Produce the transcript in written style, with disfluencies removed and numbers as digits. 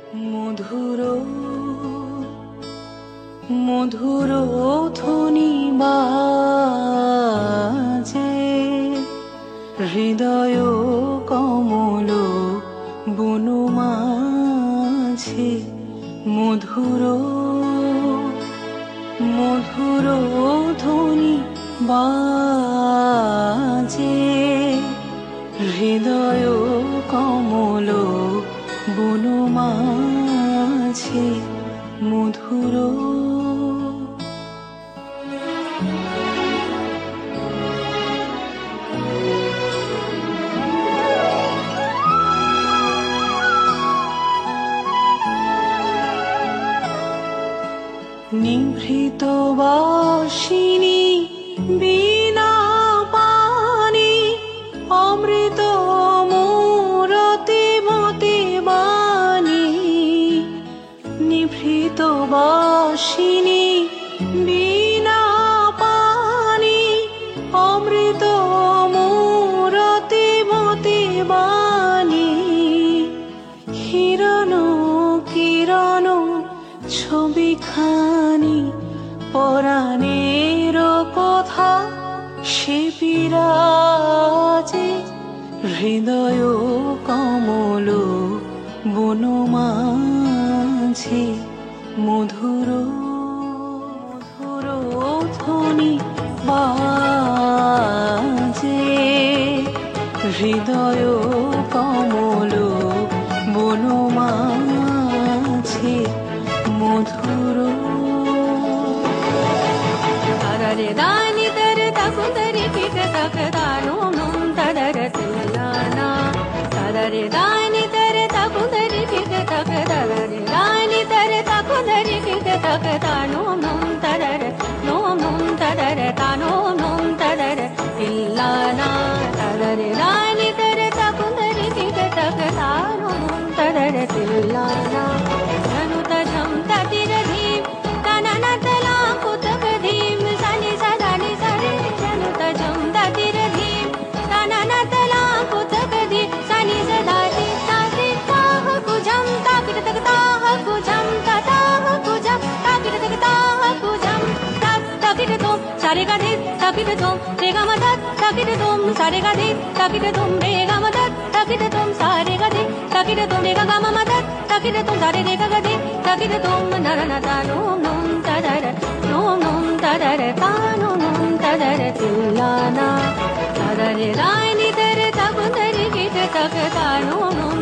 মধুর মধুর ধ্বনি বাজে হৃদয় কমল বনু মাঝে মধুর মধুর ধ্বনি বাজে হৃদয় কমল বনু মাঝে মধুর নিভৃত বাসিনী বীণা পানি অমৃত মূরতি মতি বাণী নিভৃত বাসিনী বীণা পানি অমৃত মূরতি মতি বাণী কিরণ কিরণ ছবিখানি পরাণের কথা সে বিরাজে হৃদয় কমল বনু মাঝে মধুর মধুর ধ্বনি বাজে হৃদয় কমল বনু মাঝে মধুর তারারে দানি তর তাকুন্দরি কিট তাক দানো নুম তারারে তুলানা তারারে দানি তর তাকুন্দরি কিট তাক তারারে দানি তর তাকুন্দরি কিট তাক দানো নুম তারারে তানো নুম তারারে ইল্লানা তারারে দানি তর তাকুন্দরি কিট তাক দানো নুম তারারে তিল্লানা জানু তঝম তাতির ধীম তানানা তলা কুতক ধীম সানি সাদানি সারে জানু তঝম তাতির ধীম তানানা তলা কুতক ধীম সানি সদাতি তাতি তাহ কুজম তাকিট তক তাহ কুজম তাহ কুজম তাকিট তক তাহ কুজম তাকিট তুম সারে গাধি তাকিট তুম রে গা মদ তাকিট তুম সারে গাধি তাকিট তুম রে গা মদ তাকিট তুম সারে গাধি তাকিট তুম রে গা মা মদ তাকিট তুম সারে রে গা গাধি তাকিট তুম নরনা তানো নুম তাদারে তানো নুম তাদারে তিল্লানা তাদারে রানি তরে তাকুন্দরি কিট তাক তানো নুম